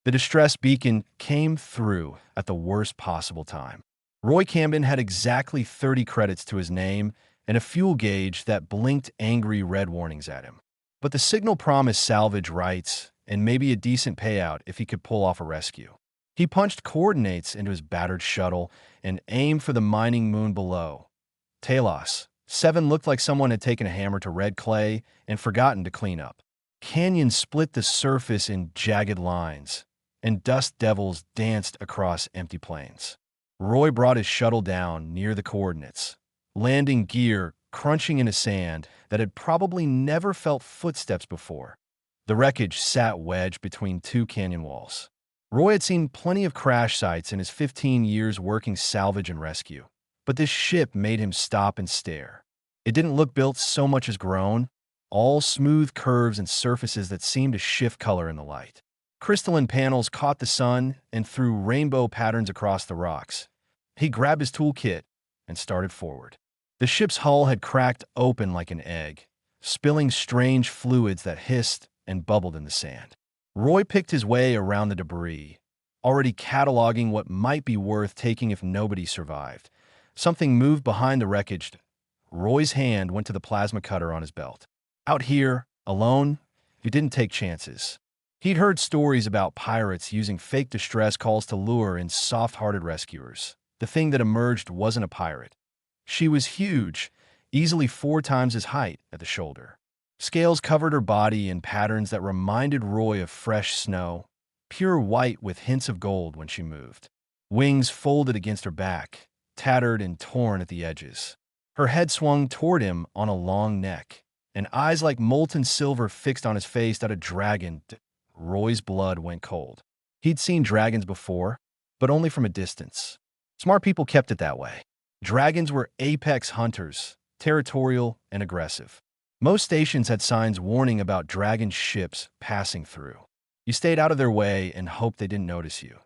The distress beacon came through at the worst possible time. Roy Camden had exactly 30 credits to his name and a fuel gauge that blinked angry red warnings at him. But the signal promised salvage rights and maybe a decent payout if he could pull off a rescue. He punched coordinates into his battered shuttle and aimed for the mining moon below. Taos. 7 looked like someone had taken a hammer to red clay and forgotten to clean up. Canyons split the surface in jagged lines, and dust devils danced across empty plains. Roy brought his shuttle down near the coordinates, landing gear crunching into sand that had probably never felt footsteps before. The wreckage sat wedged between 2 canyon walls. Roy had seen plenty of crash sites in his 15 years working salvage and rescue, but this ship made him stop and stare. It didn't look built so much as grown, all smooth curves and surfaces that seemed to shift color in the light. Crystalline panels caught the sun and threw rainbow patterns across the rocks. He grabbed his toolkit and started forward. The ship's hull had cracked open like an egg, spilling strange fluids that hissed and bubbled in the sand. Roy picked his way around the debris, already cataloging what might be worth taking if nobody survived. Something moved behind the wreckage. Roy's hand went to the plasma cutter on his belt. Out here, alone, he didn't take chances. He'd heard stories about pirates using fake distress calls to lure in soft-hearted rescuers. The thing that emerged wasn't a pirate. She was huge, easily 4 times his height at the shoulder. Scales covered her body in patterns that reminded Roy of fresh snow, pure white with hints of gold when she moved. Wings folded against her back, tattered and torn at the edges. Her head swung toward him on a long neck, and eyes like molten silver fixed on his face that a dragon. Roy's blood went cold. He'd seen dragons before, but only from a distance. Smart people kept it that way. Dragons were apex hunters, territorial and aggressive. Most stations had signs warning about dragon ships passing through. You stayed out of their way and hoped they didn't notice you.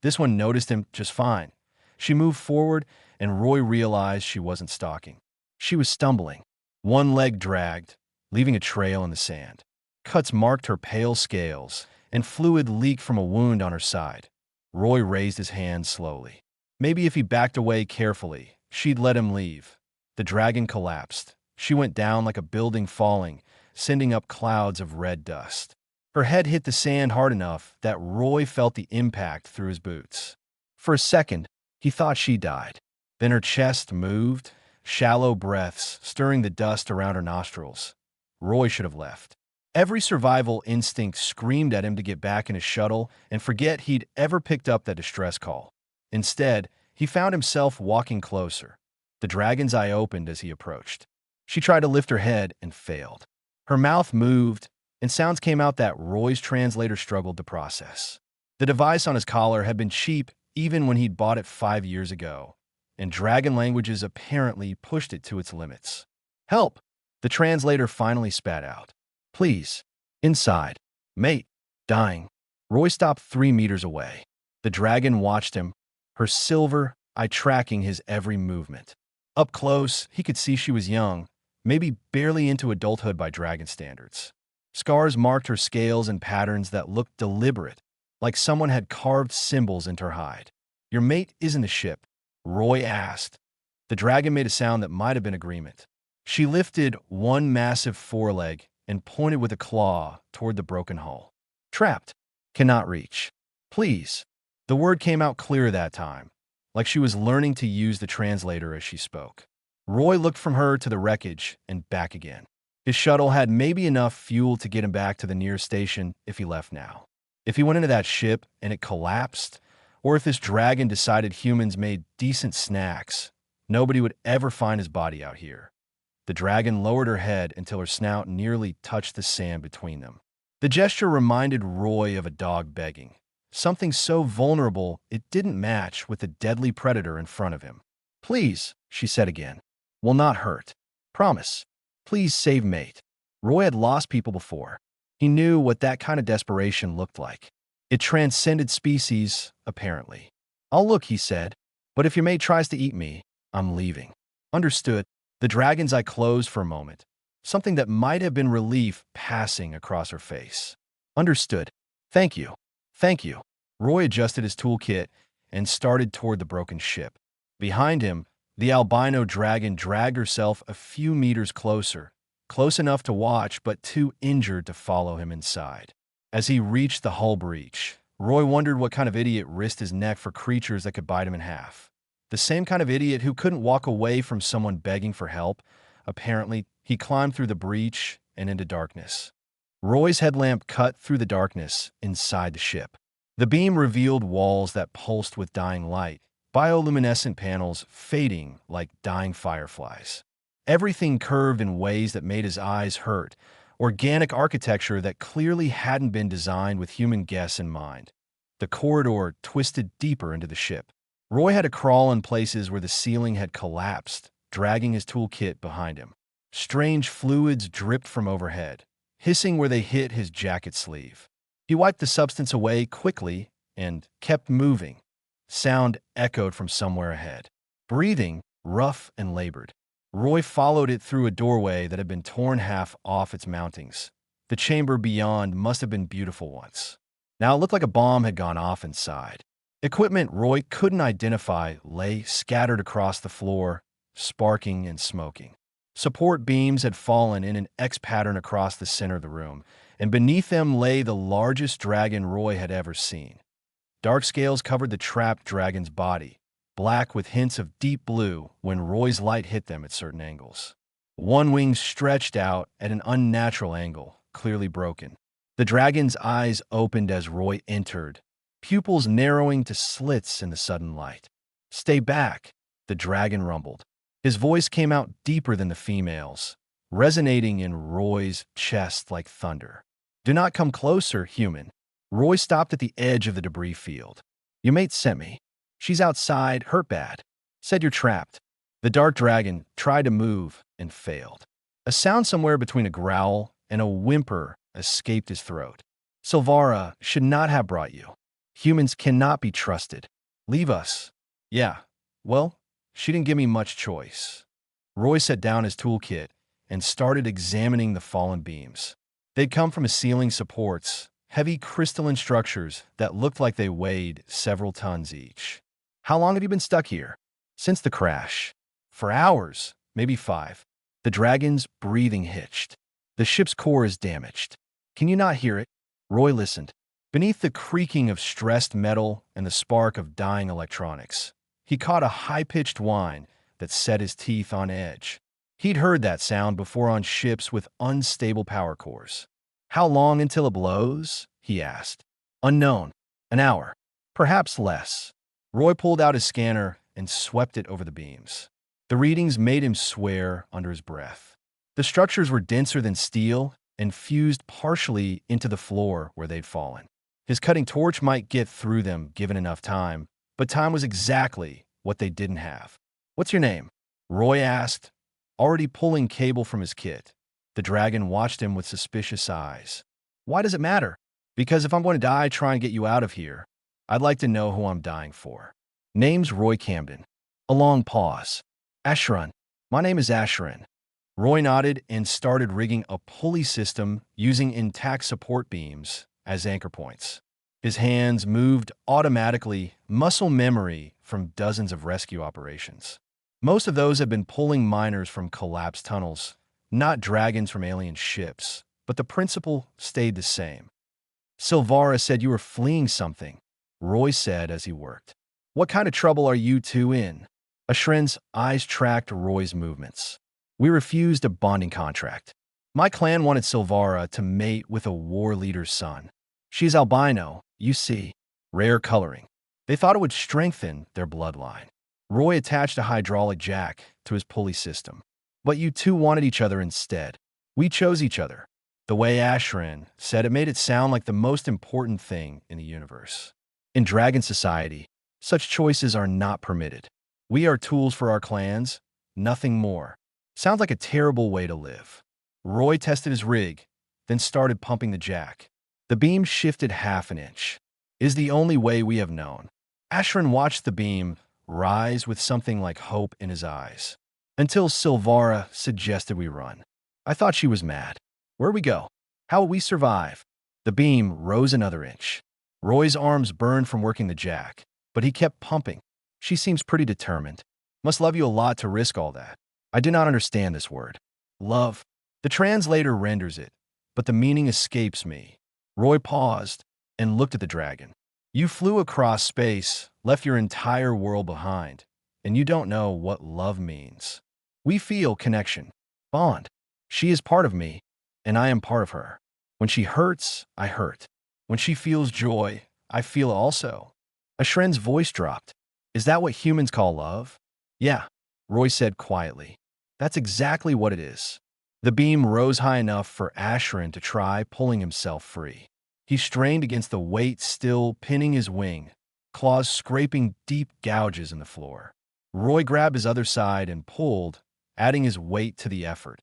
This one noticed him just fine. She moved forward, and Roy realized she wasn't stalking. She was stumbling. One leg dragged, leaving a trail in the sand. Cuts marked her pale scales, and fluid leaked from a wound on her side. Roy raised his hand slowly. Maybe if he backed away carefully, she'd let him leave. The dragon collapsed. She went down like a building falling, sending up clouds of red dust. Her head hit the sand hard enough that Roy felt the impact through his boots. For a second, he thought she died. Then her chest moved, shallow breaths stirring the dust around her nostrils. Roy should have left. Every survival instinct screamed at him to get back in his shuttle and forget he'd ever picked up that distress call. Instead, he found himself walking closer. The dragon's eye opened as he approached. She tried to lift her head and failed. Her mouth moved, and sounds came out that Roy's translator struggled to process. The device on his collar had been cheap even when he'd bought it 5 years ago, and dragon languages apparently pushed it to its limits. "Help!" The translator finally spat out. "Please. Inside. Mate. Dying." Roy stopped 3 meters away. The dragon watched him, her silver eye tracking his every movement. Up close, he could see she was young, maybe barely into adulthood by dragon standards. Scars marked her scales in patterns that looked deliberate, like someone had carved symbols into her hide. "Your mate isn't the ship?" Roy asked. The dragon made a sound that might have been agreement. She lifted one massive foreleg and pointed with a claw toward the broken hull. "Trapped. Cannot reach. Please." The word came out clear that time, like she was learning to use the translator as she spoke. Roy looked from her to the wreckage and back again. His shuttle had maybe enough fuel to get him back to the nearest station if he left now. If he went into that ship and it collapsed, or if this dragon decided humans made decent snacks, nobody would ever find his body out here. The dragon lowered her head until her snout nearly touched the sand between them. The gesture reminded Roy of a dog begging, something so vulnerable it didn't match with the deadly predator in front of him. "Please," she said again. "Will not hurt. Promise. Please save mate." Roy had lost people before. He knew what that kind of desperation looked like. It transcended species, apparently. "I'll look," he said, "but if your mate tries to eat me, I'm leaving." "Understood." The dragon's eye closed for a moment, something that might have been relief passing across her face. "Understood. Thank you." Thank you. Roy adjusted his toolkit and started toward the broken ship. Behind him, the albino dragon dragged herself a few meters closer, close enough to watch but too injured to follow him inside. As he reached the hull breach, Roy wondered what kind of idiot risked his neck for creatures that could bite him in half. The same kind of idiot who couldn't walk away from someone begging for help. Apparently, he climbed through the breach and into darkness. Roy's headlamp cut through the darkness inside the ship. The beam revealed walls that pulsed with dying light, bioluminescent panels fading like dying fireflies. Everything curved in ways that made his eyes hurt, organic architecture that clearly hadn't been designed with human guess in mind. The corridor twisted deeper into the ship. Roy had to crawl in places where the ceiling had collapsed, dragging his toolkit behind him. Strange fluids dripped from overhead, hissing where they hit his jacket sleeve. He wiped the substance away quickly and kept moving. Sound echoed from somewhere ahead. Breathing, rough and labored. Roy followed it through a doorway that had been torn half off its mountings. The chamber beyond must have been beautiful once. Now it looked like a bomb had gone off inside. Equipment Roy couldn't identify lay scattered across the floor, sparking and smoking. Support beams had fallen in an X pattern across the center of the room, and beneath them lay the largest dragon Roy had ever seen. Dark scales covered the trapped dragon's body, black with hints of deep blue when Roy's light hit them at certain angles. One wing stretched out at an unnatural angle, clearly broken. The dragon's eyes opened as Roy entered, pupils narrowing to slits in the sudden light. "Stay back," the dragon rumbled. His voice came out deeper than the female's, resonating in Roy's chest like thunder. "Do not come closer, human." Roy stopped at the edge of the debris field. "Your mate sent me. She's outside, hurt bad. Said you're trapped." The dark dragon tried to move and failed. A sound somewhere between a growl and a whimper escaped his throat. "Silvara should not have brought you. Humans cannot be trusted. Leave us." "Yeah, well, she didn't give me much choice." Roy set down his toolkit and started examining the fallen beams. They'd come from ceiling supports, heavy crystalline structures that looked like they weighed several tons each. "How long have you been stuck here?" "Since the crash." "For hours, maybe 5. The dragon's breathing hitched. "The ship's core is damaged." "Can you not hear it?" Roy listened. Beneath the creaking of stressed metal and the spark of dying electronics, he caught a high-pitched whine that set his teeth on edge. He'd heard that sound before on ships with unstable power cores. "How long until it blows?" he asked. "Unknown. An hour. Perhaps less." Roy pulled out his scanner and swept it over the beams. The readings made him swear under his breath. The structures were denser than steel and fused partially into the floor where they'd fallen. His cutting torch might get through them given enough time, but time was exactly what they didn't have. "What's your name?" Roy asked, already pulling cable from his kit. The dragon watched him with suspicious eyes. "Why does it matter?" "Because if I'm going to die trying to get you out of here, I'd like to know who I'm dying for." "Name's Roy Camden." A long pause. "Asheron. My name is Asheron." Roy nodded and started rigging a pulley system using intact support beams as anchor points. His hands moved automatically, muscle memory from dozens of rescue operations. Most of those had been pulling miners from collapsed tunnels, not dragons from alien ships, but the principle stayed the same. "Silvara said you were fleeing something," Roy said as he worked. "What kind of trouble are you two in?" Ashren's eyes tracked Roy's movements. "We refused a bonding contract. My clan wanted Silvara to mate with a war leader's son. She's albino, you see, rare coloring. They thought it would strengthen their bloodline." Roy attached a hydraulic jack to his pulley system. "But you two wanted each other instead. We chose each other." The way Ashren said it made it sound like the most important thing in the universe. "In Dragon Society, such choices are not permitted. We are tools for our clans, nothing more." Sounds like a terrible way to live. Roy tested his rig, then started pumping the jack. The beam shifted half an inch. "Is the only way we have known." Ashren watched the beam rise with something like hope in his eyes. "Until Silvara suggested we run. I thought she was mad. Where we go? How will we survive?" The beam rose another inch. Roy's arms burned from working the jack, but he kept pumping. She seems pretty determined. Must love you a lot to risk all that. I do not understand this word. Love. The translator renders it, but the meaning escapes me. Roy paused and looked at the dragon. You flew across space, left your entire world behind, and you don't know what love means. We feel connection, bond. She is part of me, and I am part of her. When she hurts, I hurt. When she feels joy, I feel it also. Ashren's voice dropped. Is that what humans call love? Yeah, Roy said quietly. That's exactly what it is. The beam rose high enough for Ashren to try pulling himself free. He strained against the weight still pinning his wing, claws scraping deep gouges in the floor. Roy grabbed his other side and pulled, adding his weight to the effort.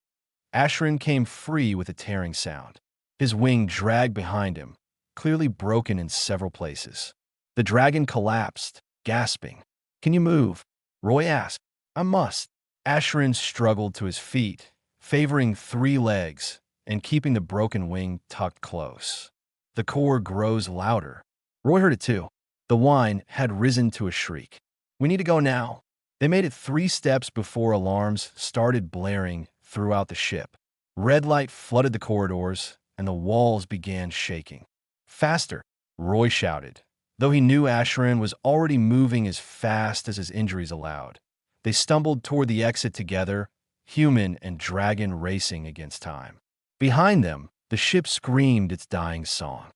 Ashren came free with a tearing sound. His wing dragged behind him, clearly broken in several places. The dragon collapsed, gasping. Can you move? Roy asked. I must. Ashren struggled to his feet, favoring 3 legs and keeping the broken wing tucked close. The core grows louder. Roy heard it too. The whine had risen to a shriek. We need to go now. They made it 3 steps before alarms started blaring throughout the ship. Red light flooded the corridors, and the walls began shaking. Faster, Roy shouted, though he knew Ashren was already moving as fast as his injuries allowed. They stumbled toward the exit together, human and dragon racing against time. Behind them, the ship screamed its dying song.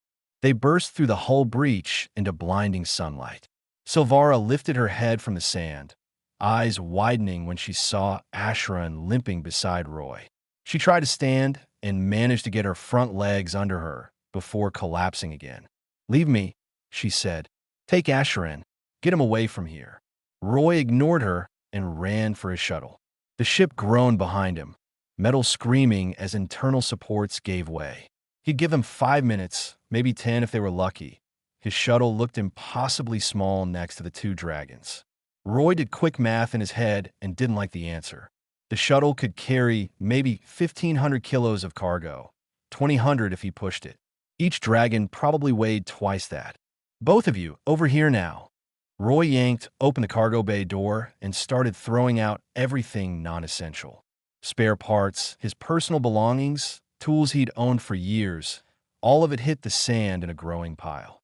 They burst through the hull breach into blinding sunlight. Silvara lifted her head from the sand, eyes widening when she saw Ashren limping beside Roy. She tried to stand and managed to get her front legs under her before collapsing again. Leave me, she said. Take Ashren. Get him away from here. Roy ignored her and ran for his shuttle. The ship groaned behind him, metal screaming as internal supports gave way. He'd give them 5 minutes, maybe 10 if they were lucky. His shuttle looked impossibly small next to the 2 dragons. Roy did quick math in his head and didn't like the answer. The shuttle could carry maybe 1,500 kilos of cargo, 2,000 if he pushed it. Each dragon probably weighed twice that. Both of you, over here now. Roy yanked open the cargo bay door and started throwing out everything non-essential. Spare parts, his personal belongings, tools he'd owned for years, all of it hit the sand in a growing pile.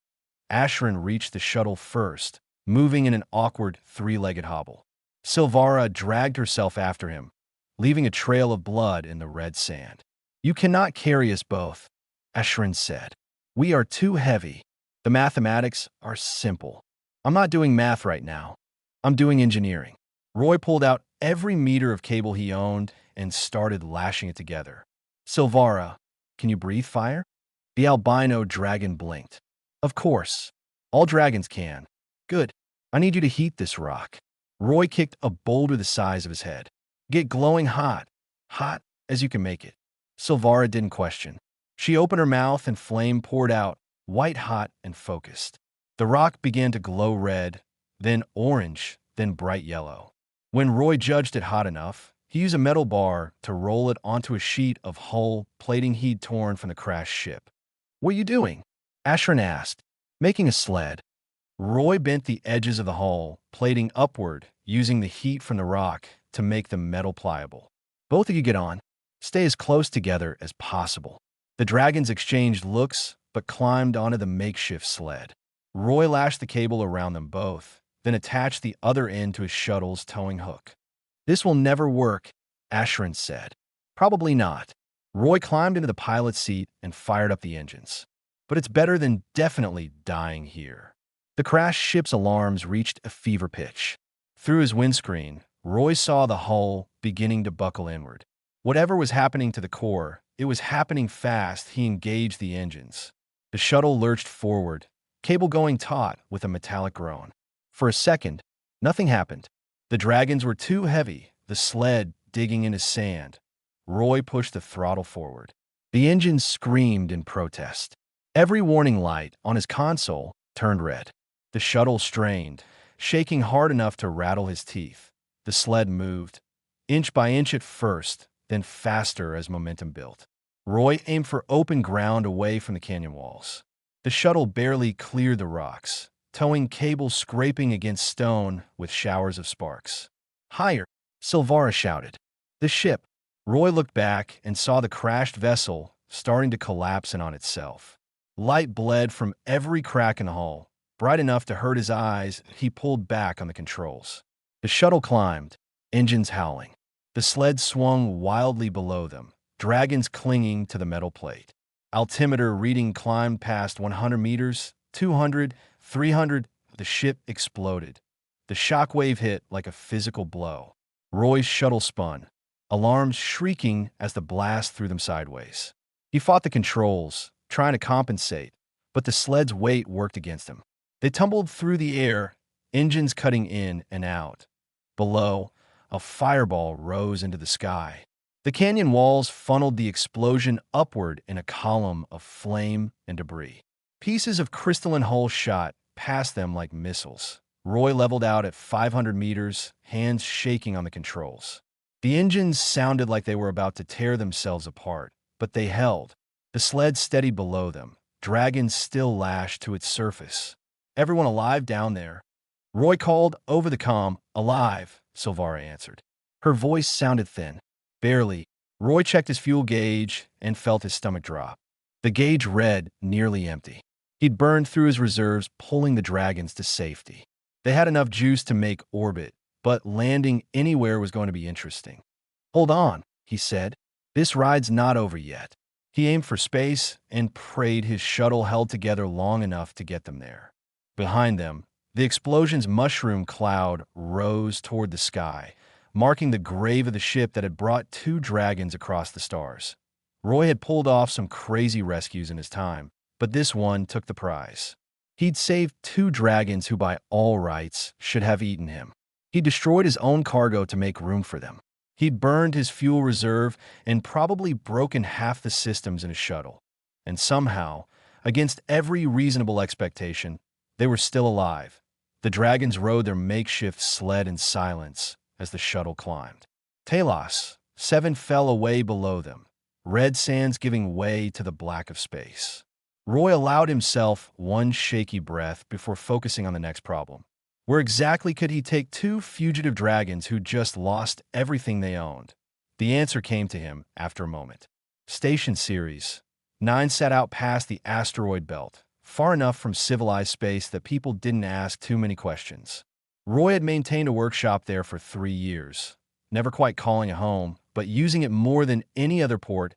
Ashren reached the shuttle first, moving in an awkward 3-legged hobble. Silvara dragged herself after him, leaving a trail of blood in the red sand. You cannot carry us both, Ashren said. We are too heavy. The mathematics are simple. I'm not doing math right now. I'm doing engineering. Roy pulled out every meter of cable he owned and started lashing it together. Silvara, can you breathe fire? The albino dragon blinked. Of course. All dragons can. Good. I need you to heat this rock. Roy kicked a boulder the size of his head. Get glowing hot. Hot as you can make it. Silvara didn't question. She opened her mouth and flame poured out, white hot and focused. The rock began to glow red, then orange, then bright yellow. When Roy judged it hot enough, he used a metal bar to roll it onto a sheet of hull plating he'd torn from the crashed ship. What are you doing? Ashren asked. Making a sled. Roy bent the edges of the hull, plating upward, using the heat from the rock to make the metal pliable. Both of you get on. Stay as close together as possible. The dragons exchanged looks, but climbed onto the makeshift sled. Roy lashed the cable around them both, then attached the other end to his shuttle's towing hook. This will never work, Ashren said. Probably not. Roy climbed into the pilot's seat and fired up the engines. But it's better than definitely dying here. The crashed ship's alarms reached a fever pitch. Through his windscreen, Roy saw the hull beginning to buckle inward. Whatever was happening to the core, it was happening fast. He engaged the engines. The shuttle lurched forward, cable going taut with a metallic groan. For a second, nothing happened. The dragons were too heavy, the sled digging into sand. Roy pushed the throttle forward. The engines screamed in protest. Every warning light on his console turned red. The shuttle strained, shaking hard enough to rattle his teeth. The sled moved, inch by inch at first, then faster as momentum built. Roy aimed for open ground away from the canyon walls. The shuttle barely cleared the rocks, towing cables scraping against stone with showers of sparks. "Higher!" Silvara shouted. The ship. Roy looked back and saw the crashed vessel starting to collapse in on itself. Light bled from every crack in the hull, bright enough to hurt his eyes. He pulled back on the controls. The shuttle climbed, engines howling. The sled swung wildly below them, dragons clinging to the metal plate. Altimeter reading climbed past 100 meters, 200, 300. The ship exploded. The shockwave hit like a physical blow. Roy's shuttle spun, alarms shrieking as the blast threw them sideways. He fought the controls, trying to compensate, but the sled's weight worked against him. They tumbled through the air, engines cutting in and out. Below, a fireball rose into the sky. The canyon walls funneled the explosion upward in a column of flame and debris. Pieces of crystalline hull shot past them like missiles. Roy leveled out at 500 meters, hands shaking on the controls. The engines sounded like they were about to tear themselves apart, but they held. The sled steadied below them, dragons still lashed to its surface. "Everyone alive down there?" Roy called over the comm. "Alive," Silvara answered. Her voice sounded thin. "Barely." Roy checked his fuel gauge and felt his stomach drop. The gauge read nearly empty. He'd burned through his reserves, pulling the dragons to safety. They had enough juice to make orbit, but landing anywhere was going to be interesting. "Hold on," he said. "This ride's not over yet." He aimed for space and prayed his shuttle held together long enough to get them there. Behind them, the explosion's mushroom cloud rose toward the sky, marking the grave of the ship that had brought 2 dragons across the stars. Roy had pulled off some crazy rescues in his time, but this one took the prize. He'd saved 2 dragons who by all rights should have eaten him. He destroyed his own cargo to make room for them. He'd burned his fuel reserve and probably broken half the systems in his shuttle. And somehow, against every reasonable expectation, they were still alive. The dragons rode their makeshift sled in silence as the shuttle climbed. Taos, 7 fell away below them, red sands giving way to the black of space. Roy allowed himself one shaky breath before focusing on the next problem. Where exactly could he take 2 fugitive dragons who'd just lost everything they owned? The answer came to him after a moment. Station Series. 9 set out past the asteroid belt, far enough from civilized space that people didn't ask too many questions. Roy had maintained a workshop there for 3 years, never quite calling it home, but using it more than any other port.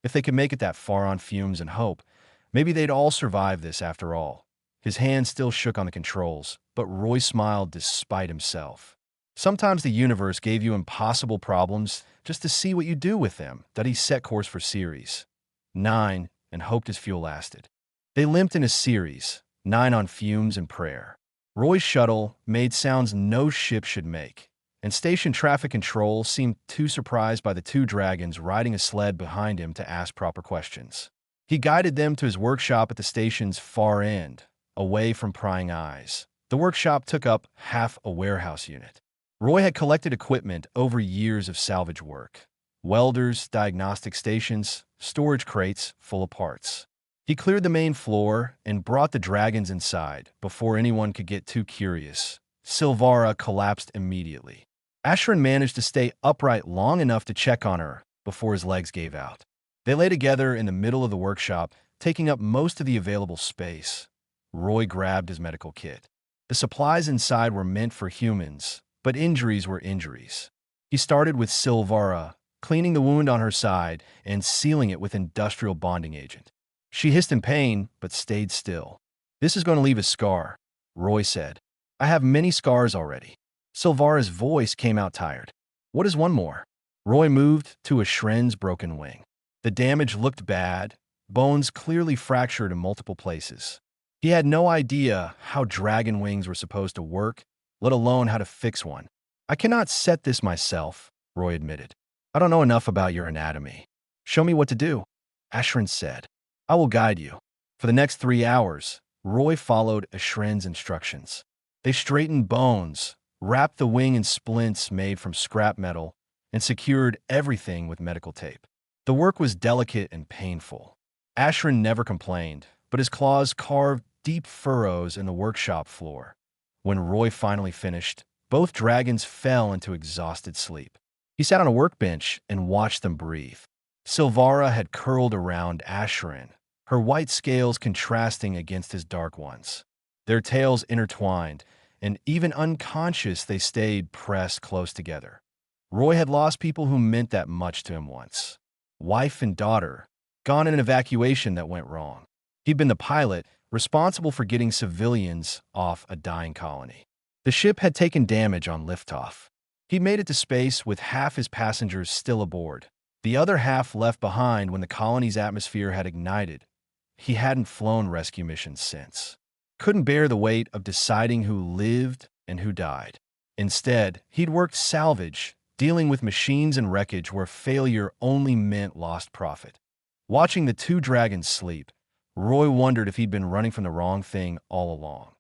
If they could make it that far on fumes and hope, maybe they'd all survive this after all. His hand still shook on the controls, but Roy smiled despite himself. Sometimes the universe gave you impossible problems just to see what you do with them. That he set course for Series 9 and hoped his fuel lasted. They limped in a Series 9 on fumes and prayer. Roy's shuttle made sounds no ship should make, and station traffic control seemed too surprised by the 2 dragons riding a sled behind him to ask proper questions. He guided them to his workshop at the station's far end, away from prying eyes. The workshop took up half a warehouse unit. Roy had collected equipment over years of salvage work. Welders, diagnostic stations, storage crates full of parts. He cleared the main floor and brought the dragons inside before anyone could get too curious. Silvara collapsed immediately. Ashran managed to stay upright long enough to check on her before his legs gave out. They lay together in the middle of the workshop, taking up most of the available space. Roy grabbed his medical kit. The supplies inside were meant for humans, but injuries were injuries. He started with Silvara, cleaning the wound on her side and sealing it with industrial bonding agent. She hissed in pain, but stayed still. "This is going to leave a scar," Roy said. "I have many scars already." Silvara's voice came out tired. "What is one more?" Roy moved to Ashren's broken wing. The damage looked bad, bones clearly fractured in multiple places. He had no idea how dragon wings were supposed to work, let alone how to fix one. "I cannot set this myself," Roy admitted. "I don't know enough about your anatomy." "Show me what to do," Ashren said. "I will guide you." For the next 3 hours, Roy followed Ashren's instructions. They straightened bones, wrapped the wing in splints made from scrap metal, and secured everything with medical tape. The work was delicate and painful. Ashren never complained, but his claws carved deep furrows in the workshop floor. When Roy finally finished, both dragons fell into exhausted sleep. He sat on a workbench and watched them breathe. Silvara had curled around Asherin, her white scales contrasting against his dark ones. Their tails intertwined, and even unconscious they stayed pressed close together. Roy had lost people who meant that much to him once. Wife and daughter, gone in an evacuation that went wrong. He'd been the pilot, responsible for getting civilians off a dying colony. The ship had taken damage on liftoff. He made it to space with half his passengers still aboard, the other half left behind when the colony's atmosphere had ignited. He hadn't flown rescue missions since. Couldn't bear the weight of deciding who lived and who died. Instead, he'd worked salvage, dealing with machines and wreckage where failure only meant lost profit. Watching the two dragons sleep, Roy wondered if he'd been running from the wrong thing all along.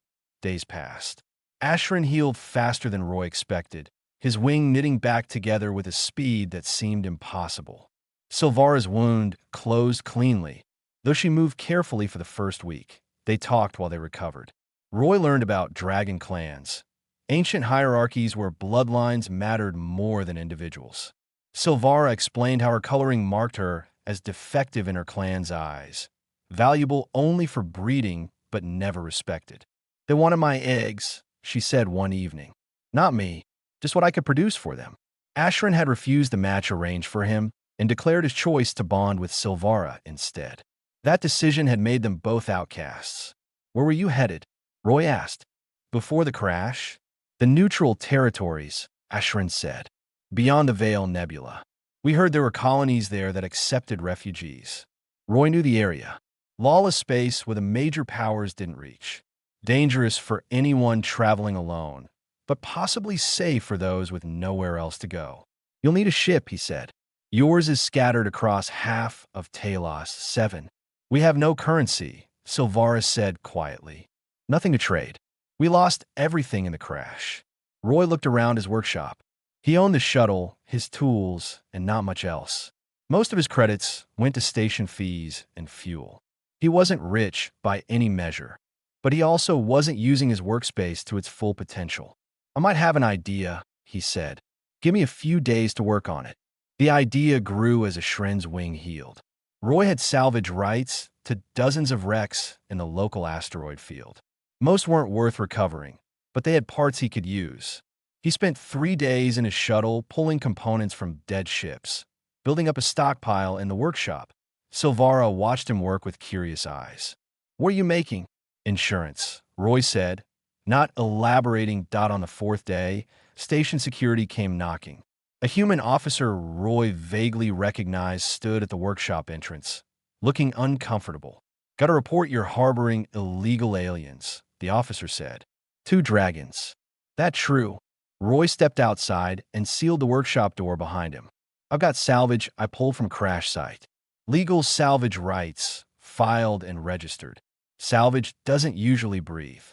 Days passed. Asherin healed faster than Roy expected, his wing knitting back together with a speed that seemed impossible. Silvara's wound closed cleanly, though she moved carefully for the first week. They talked while they recovered. Roy learned about dragon clans, ancient hierarchies where bloodlines mattered more than individuals. Silvara explained how her coloring marked her as defective in her clan's eyes, valuable only for breeding but never respected. "They wanted my eggs," she said one evening. "Not me, just what I could produce for them." Asherin had refused the match arranged for him and declared his choice to bond with Silvara instead. That decision had made them both outcasts. "Where were you headed?" Roy asked. "Before the crash?" "The neutral territories," Asherin said. "Beyond the Veil Nebula. We heard there were colonies there that accepted refugees." Roy knew the area. Lawless space where the major powers didn't reach. Dangerous for anyone traveling alone, but possibly safe for those with nowhere else to go. "You'll need a ship," he said. "Yours is scattered across half of Taos 7. "We have no currency," Silvara said quietly. "Nothing to trade. We lost everything in the crash." Roy looked around his workshop. He owned the shuttle, his tools, and not much else. Most of his credits went to station fees and fuel. He wasn't rich by any measure, but he also wasn't using his workspace to its full potential. "I might have an idea," he said. "Give me a few days to work on it." The idea grew as Ashren's wing healed. Roy had salvage rights to dozens of wrecks in the local asteroid field. Most weren't worth recovering, but they had parts he could use. He spent 3 days in his shuttle pulling components from dead ships, building up a stockpile in the workshop. Silvara watched him work with curious eyes. "What are you making?" "Insurance," Roy said. Not elaborating. On the 4th day, station security came knocking. A human officer Roy vaguely recognized stood at the workshop entrance, looking uncomfortable. "Gotta report you're harboring illegal aliens," the officer said. "2 dragons." "That true." Roy stepped outside and sealed the workshop door behind him. "I've got salvage I pulled from crash site. Legal salvage rights, filed and registered. Salvage doesn't usually breathe."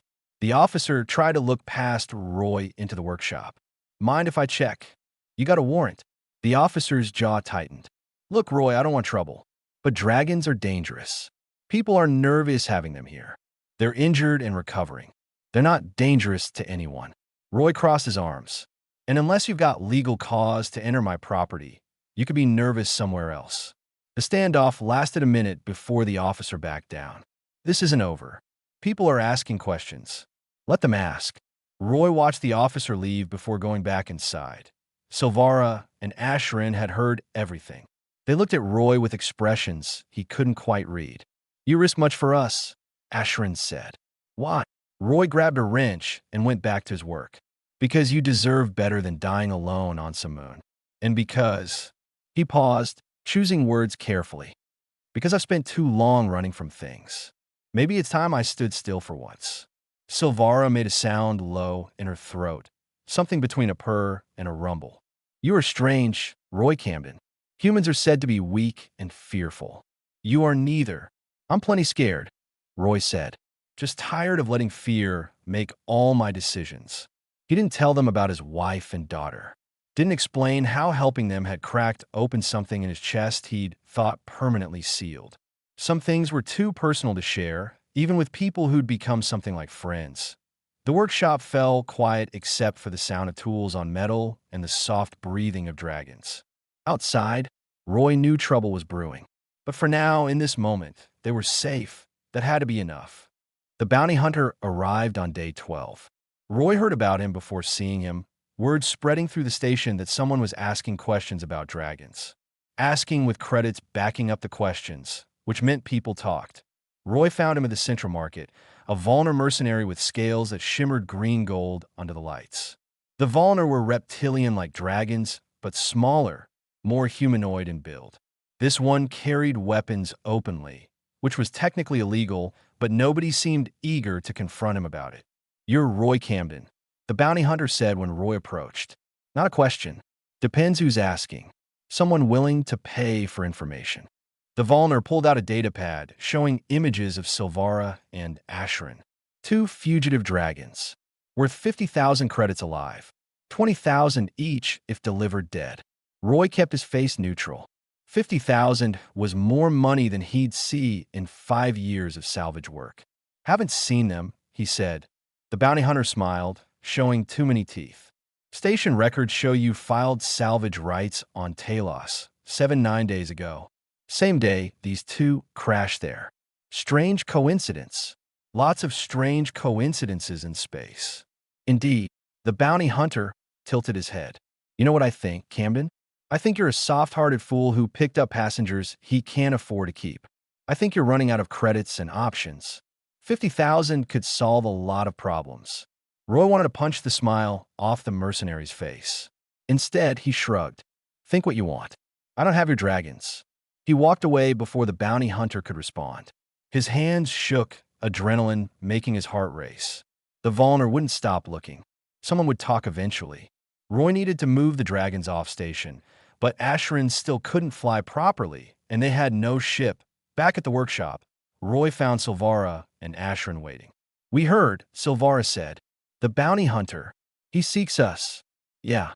The officer tried to look past Roy into the workshop. "Mind if I check?" "You got a warrant." The officer's jaw tightened. "Look, Roy, I don't want trouble, but dragons are dangerous. People are nervous having them here. They're injured and recovering. They're not dangerous to anyone." Roy crossed his arms. "And unless you've got legal cause to enter my property, you could be nervous somewhere else." The standoff lasted a minute before the officer backed down. "This isn't over. People are asking questions. Let them ask." Roy watched the officer leave before going back inside. Silvara and Asherin had heard everything. They looked at Roy with expressions he couldn't quite read. "You risk much for us," Asherin said. "Why?" Roy grabbed a wrench and went back to his work. "Because you deserve better than dying alone on some moon. And because..." He paused, choosing words carefully. "Because I've spent too long running from things. Maybe it's time I stood still for once." Silvara made a sound low in her throat, something between a purr and a rumble. "You are strange, Roy Camden. Humans are said to be weak and fearful. You are neither." "I'm plenty scared," Roy said. "Just tired of letting fear make all my decisions." He didn't tell them about his wife and daughter. Didn't explain how helping them had cracked open something in his chest he'd thought permanently sealed. Some things were too personal to share, even with people who'd become something like friends. The workshop fell quiet except for the sound of tools on metal and the soft breathing of dragons. Outside, Roy knew trouble was brewing. But for now, in this moment, they were safe. That had to be enough. The bounty hunter arrived on day 12. Roy heard about him before seeing him, word spreading through the station that someone was asking questions about dragons. Asking with credits backing up the questions, which meant people talked. Roy found him at the Central Market, a Volner mercenary with scales that shimmered green gold under the lights. The Volner were reptilian-like dragons, but smaller, more humanoid in build. This one carried weapons openly, which was technically illegal, but nobody seemed eager to confront him about it. "You're Roy Camden," the bounty hunter said when Roy approached. "Not a question. Depends who's asking. Someone willing to pay for information." The Volner pulled out a datapad showing images of Silvara and Asherin, two fugitive dragons, worth 50,000 credits alive, 20,000 each if delivered dead. Roy kept his face neutral. 50,000 was more money than he'd see in 5 years of salvage work. "Haven't seen them," he said. The bounty hunter smiled, showing too many teeth. "Station records show you filed salvage rights on Taos 9 days ago. Same day, these two crashed there. Strange coincidence. Lots of strange coincidences in space." Indeed, the bounty hunter tilted his head. "You know what I think, Camden? I think you're a soft-hearted fool who picked up passengers he can't afford to keep. I think you're running out of credits and options. 50,000 could solve a lot of problems." Roy wanted to punch the smile off the mercenary's face. Instead, he shrugged. "Think what you want. I don't have your dragons." He walked away before the bounty hunter could respond. His hands shook, adrenaline making his heart race. The Volner wouldn't stop looking. Someone would talk eventually. Roy needed to move the dragons off station, but Asherin still couldn't fly properly, and they had no ship. Back at the workshop, Roy found Silvara and Asherin waiting. "We heard," Silvara said. "The bounty hunter. He seeks us." "Yeah."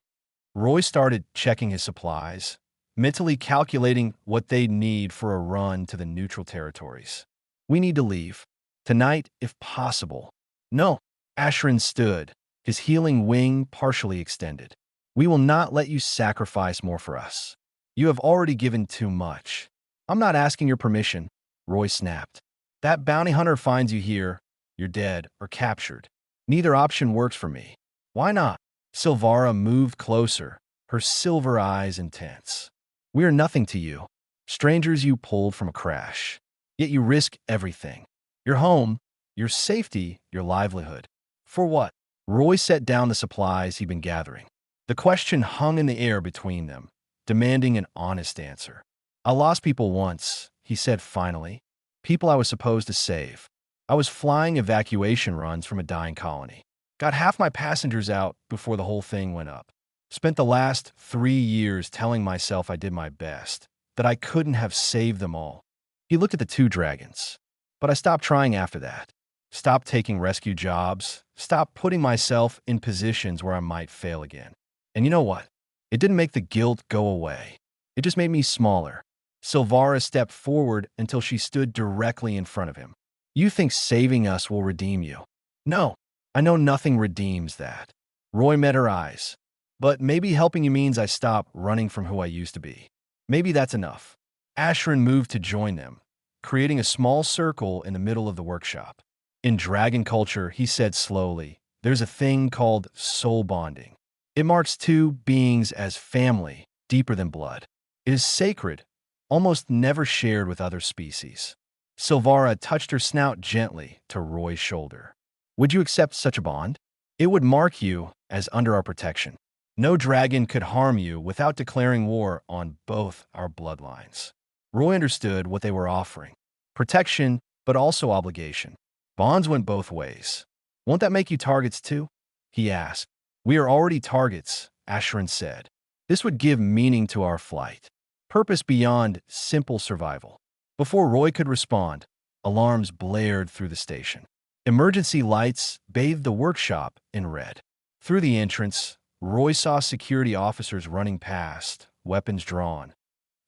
Roy started checking his supplies, mentally calculating what they'd need for a run to the neutral territories. "We need to leave. Tonight, if possible." "No." Asherin stood, his healing wing partially extended. "We will not let you sacrifice more for us. You have already given too much." "I'm not asking your permission," Roy snapped. "That bounty hunter finds you here, you're dead or captured. Neither option works for me." "Why not?" Silvara moved closer, her silver eyes intense. "We are nothing to you. Strangers you pulled from a crash. Yet you risk everything. Your home, your safety, your livelihood. For what?" Roy set down the supplies he'd been gathering. The question hung in the air between them, demanding an honest answer. "I lost people once," he said finally. "People I was supposed to save. I was flying evacuation runs from a dying colony. Got half my passengers out before the whole thing went up. Spent the last 3 years telling myself I did my best, that I couldn't have saved them all." He looked at the two dragons. "But I stopped trying after that. Stopped taking rescue jobs. Stopped putting myself in positions where I might fail again. And you know what? It didn't make the guilt go away. It just made me smaller." Silvara stepped forward until she stood directly in front of him. "You think saving us will redeem you?" "No, I know nothing redeems that." Roy met her eyes. "But maybe helping you means I stop running from who I used to be. Maybe that's enough." Asherin moved to join them, creating a small circle in the middle of the workshop. "In dragon culture," he said slowly, "there's a thing called soul bonding. It marks two beings as family, deeper than blood. It is sacred, almost never shared with other species." Silvara touched her snout gently to Roy's shoulder. "Would you accept such a bond? It would mark you as under our protection. No dragon could harm you without declaring war on both our bloodlines." Roy understood what they were offering. Protection, but also obligation. Bonds went both ways. "Won't that make you targets too?" he asked. "We are already targets," Asherin said. "This would give meaning to our flight. Purpose beyond simple survival." Before Roy could respond, alarms blared through the station. Emergency lights bathed the workshop in red. Through the entrance, Roy saw security officers running past, weapons drawn.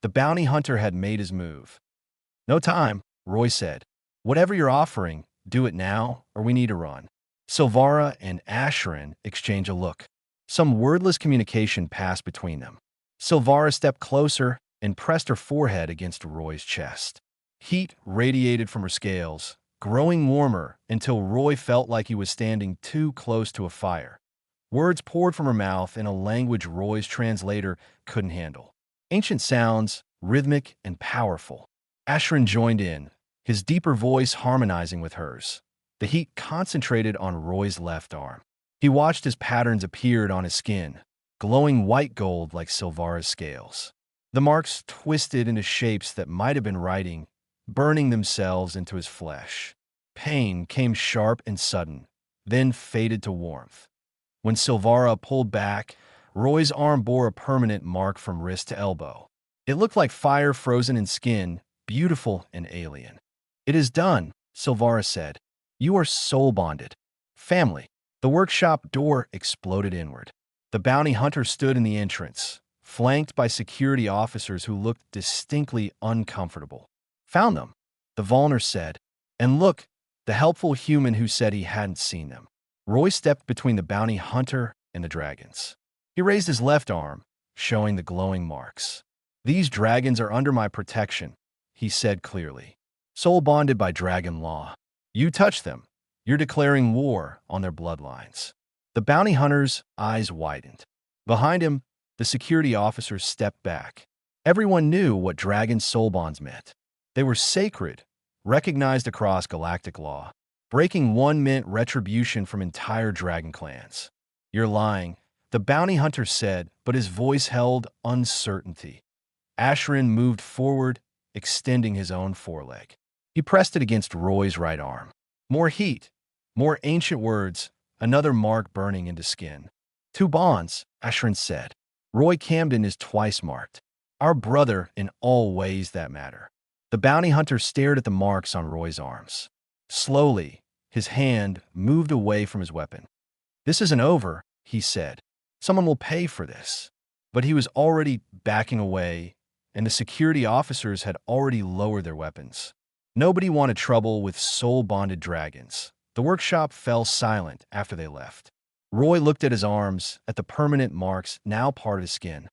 The bounty hunter had made his move. No time, Roy said. Whatever you're offering, do it now, or we need to run. Silvara and Asherin exchanged a look. Some wordless communication passed between them. Silvara stepped closer and pressed her forehead against Roy's chest. Heat radiated from her scales, growing warmer until Roy felt like he was standing too close to a fire. Words poured from her mouth in a language Roy's translator couldn't handle. Ancient sounds, rhythmic and powerful. Asherin joined in, his deeper voice harmonizing with hers. The heat concentrated on Roy's left arm. He watched as patterns appeared on his skin, glowing white gold like Silvara's scales. The marks twisted into shapes that might have been writing, burning themselves into his flesh. Pain came sharp and sudden, then faded to warmth. When Silvara pulled back, Roy's arm bore a permanent mark from wrist to elbow. It looked like fire frozen in skin, beautiful and alien. "It is done," Silvara said. "You are soul-bonded. Family." The workshop door exploded inward. The bounty hunter stood in the entrance, flanked by security officers who looked distinctly uncomfortable. "Found them," the Volner said. "And look, the helpful human who said he hadn't seen them." Roy stepped between the bounty hunter and the dragons. He raised his left arm, showing the glowing marks. "These dragons are under my protection," he said clearly. "Soul bonded by dragon law. You touch them, you're declaring war on their bloodlines." The bounty hunter's eyes widened. Behind him, the security officers stepped back. Everyone knew what dragon soul bonds meant. They were sacred, recognized across galactic law. Breaking one meant retribution from entire dragon clans. "You're lying," the bounty hunter said, but his voice held uncertainty. Asherin moved forward, extending his own foreleg. He pressed it against Roy's right arm. More heat, more ancient words, another mark burning into skin. "Two bonds," Asherin said. "Roy Camden is twice marked. Our brother in all ways that matter." The bounty hunter stared at the marks on Roy's arms. Slowly, his hand moved away from his weapon. "This isn't over," he said. "Someone will pay for this." But he was already backing away, and the security officers had already lowered their weapons. Nobody wanted trouble with soul-bonded dragons. The workshop fell silent after they left. Roy looked at his arms, at the permanent marks now part of his skin.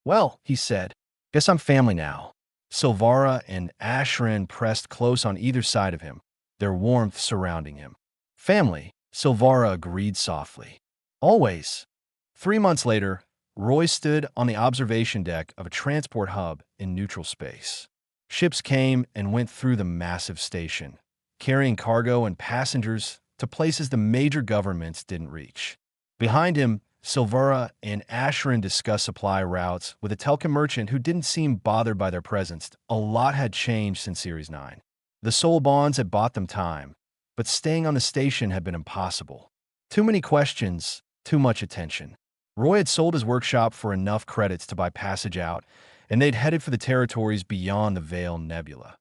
"Well," he said, "guess I'm family now." Silvara and Asherin pressed close on either side of him, their warmth surrounding him. "Family," Silvara agreed softly. "Always." 3 months later, Roy stood on the observation deck of a transport hub in neutral space. Ships came and went through the massive station, carrying cargo and passengers to places the major governments didn't reach. Behind him, Silvara and Asherin discussed supply routes with a Telkin merchant who didn't seem bothered by their presence. A lot had changed since Series 9. The soul bonds had bought them time, but staying on the station had been impossible. Too many questions, too much attention. Roy had sold his workshop for enough credits to buy passage out, and they'd headed for the territories beyond the Veil Nebula.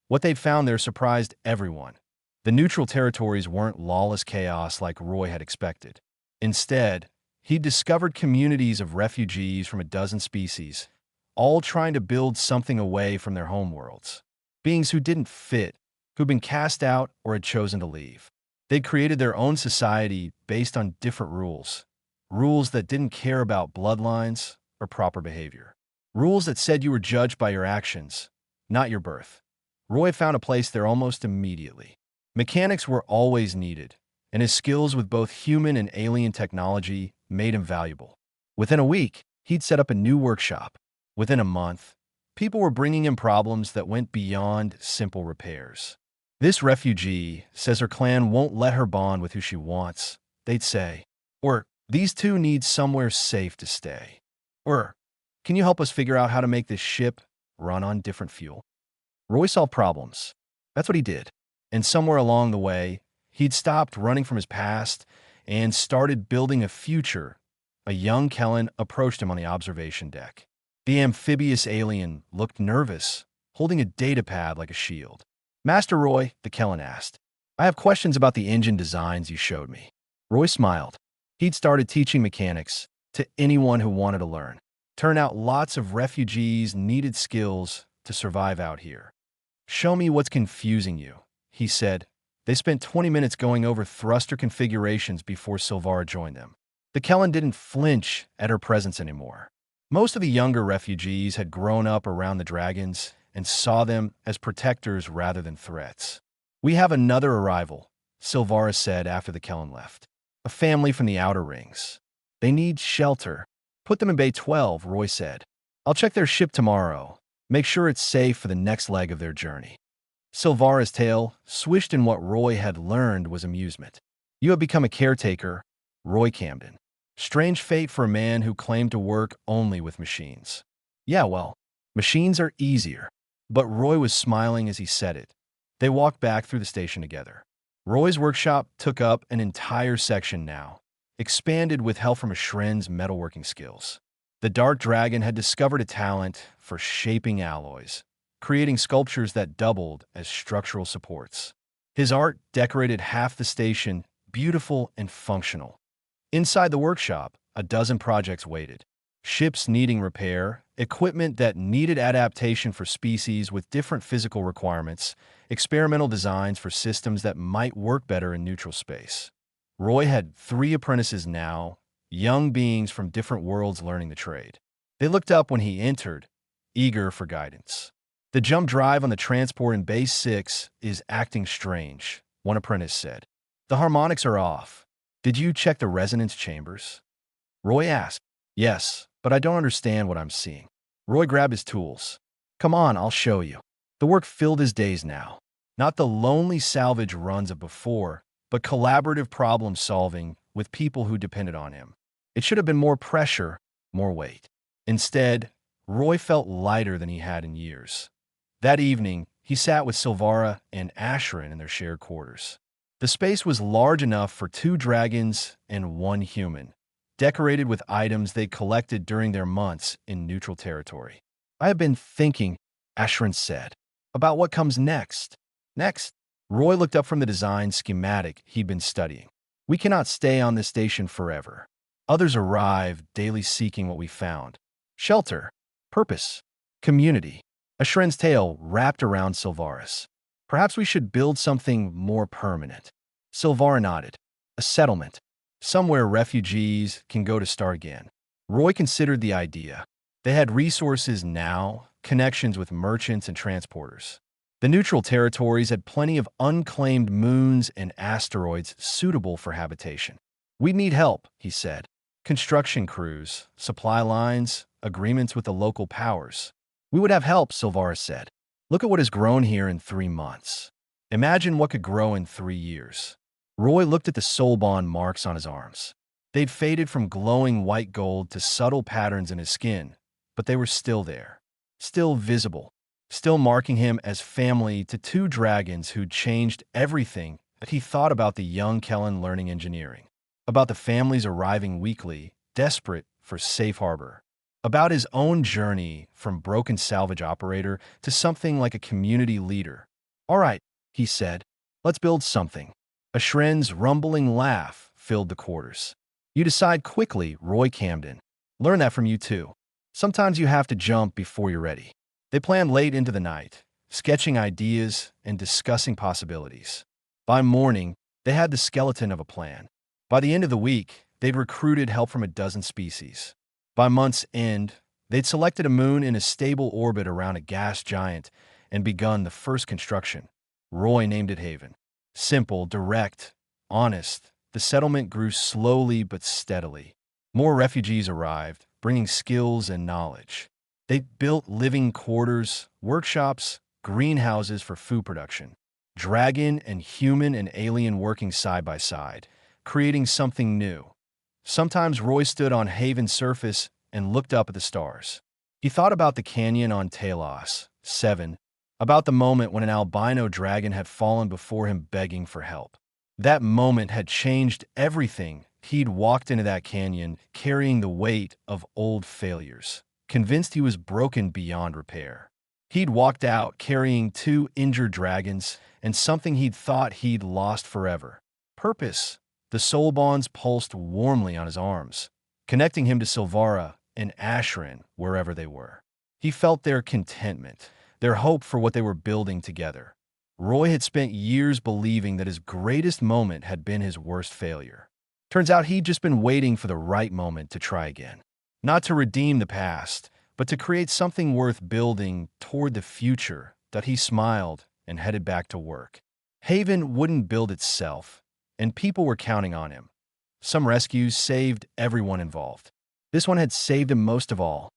What they'd found there surprised everyone. The neutral territories weren't lawless chaos like Roy had expected. Instead, he'd discovered communities of refugees from a dozen species, all trying to build something away from their homeworlds. Beings who didn't fit, who'd been cast out or had chosen to leave. They'd created their own society based on different rules. Rules that didn't care about bloodlines or proper behavior. Rules that said you were judged by your actions, not your birth. Roy found a place there almost immediately. Mechanics were always needed, and his skills with both human and alien technology made him valuable. Within a week, he'd set up a new workshop. Within a month, people were bringing him problems that went beyond simple repairs. "This refugee says her clan won't let her bond with who she wants," they'd say. Or, "These two need somewhere safe to stay." Or, "Can you help us figure out how to make this ship run on different fuel?" Roy solved problems. That's what he did. And somewhere along the way, he'd stopped running from his past and started building a future. A young Kellen approached him on the observation deck. The amphibious alien looked nervous, holding a datapad like a shield. "Master Roy," the Kellen asked, "I have questions about the engine designs you showed me." Roy smiled. He'd started teaching mechanics to anyone who wanted to learn. Turned out lots of refugees needed skills to survive out here. Show me what's confusing you, he said. They spent 20 minutes going over thruster configurations before Silvara joined them. The Kellen didn't flinch at her presence anymore. Most of the younger refugees had grown up around the dragons and saw them as protectors rather than threats. We have another arrival, Silvara said after the Kellen left. A family from the Outer Rings. They need shelter. Put them in Bay 12, Roy said. I'll check their ship tomorrow. Make sure it's safe for the next leg of their journey. Silvara's tail swished in what Roy had learned was amusement. You have become a caretaker, Roy Camden. Strange fate for a man who claimed to work only with machines. Yeah, well, machines are easier. But Roy was smiling as he said it. They walked back through the station together. Roy's workshop took up an entire section now, expanded with help from Ashren's metalworking skills. The Dark Dragon had discovered a talent for shaping alloys, creating sculptures that doubled as structural supports. His art decorated half the station, beautiful and functional. Inside the workshop, a dozen projects waited. Ships needing repair, equipment that needed adaptation for species with different physical requirements, experimental designs for systems that might work better in neutral space. Roy had 3 apprentices now, young beings from different worlds learning the trade. They looked up when he entered, eager for guidance. The jump drive on the transport in Base 6 is acting strange, one apprentice said. The harmonics are off. Did you check the resonance chambers? Roy asked. Yes, but I don't understand what I'm seeing. Roy grabbed his tools. Come on, I'll show you. The work filled his days now. Not the lonely salvage runs of before, but collaborative problem solving with people who depended on him. It should have been more pressure, more weight. Instead, Roy felt lighter than he had in years. That evening, he sat with Silvara and Ashren in their shared quarters. The space was large enough for 2 dragons and 1 human, decorated with items they collected during their months in neutral territory. I have been thinking, Ashren said, about what comes next. Next, Roy looked up from the design schematic he'd been studying. We cannot stay on this station forever. Others arrive, daily seeking what we found. Shelter, purpose, community. Ashren's tail wrapped around Silvara's. Perhaps we should build something more permanent. Silvara nodded. A settlement. Somewhere refugees can go to start again. Roy considered the idea. They had resources now, connections with merchants and transporters. The neutral territories had plenty of unclaimed moons and asteroids suitable for habitation. We need help, he said. Construction crews, supply lines, agreements with the local powers. We would have help, Silvara said. Look at what has grown here in 3 months. Imagine what could grow in 3 years. Roy looked at the soul bond marks on his arms. They'd faded from glowing white gold to subtle patterns in his skin, but they were still there, still visible, still marking him as family to 2 dragons who'd changed everything that he thought about the young Kellen learning engineering, about the families arriving weekly, desperate for safe harbor, about his own journey from broken salvage operator to something like a community leader. All right, he said, let's build something. Ashren's rumbling laugh filled the quarters. You decide quickly, Roy Camden. Learn that from you too. Sometimes you have to jump before you're ready. They planned late into the night, sketching ideas and discussing possibilities. By morning, they had the skeleton of a plan. By the end of the week, they'd recruited help from a dozen species. By month's end, they'd selected a moon in a stable orbit around a gas giant and begun the first construction. Roy named it Haven. Simple, direct, honest, the settlement grew slowly but steadily. More refugees arrived, bringing skills and knowledge. They built living quarters, workshops, greenhouses for food production. Dragon and human and alien working side by side, creating something new. Sometimes Roy stood on Haven's surface and looked up at the stars. He thought about the canyon on Taos, 7, about the moment when an albino dragon had fallen before him begging for help. That moment had changed everything. He'd walked into that canyon carrying the weight of old failures, convinced he was broken beyond repair. He'd walked out carrying 2 injured dragons and something he'd thought he'd lost forever. Purpose. The soul bonds pulsed warmly on his arms, connecting him to Silvara and Ashren wherever they were. He felt their contentment, their hope for what they were building together. Roy had spent years believing that his greatest moment had been his worst failure. Turns out he'd just been waiting for the right moment to try again. Not to redeem the past, but to create something worth building toward the future. That he smiled and headed back to work. Haven wouldn't build itself, and people were counting on him. Some rescues saved everyone involved. This one had saved him most of all.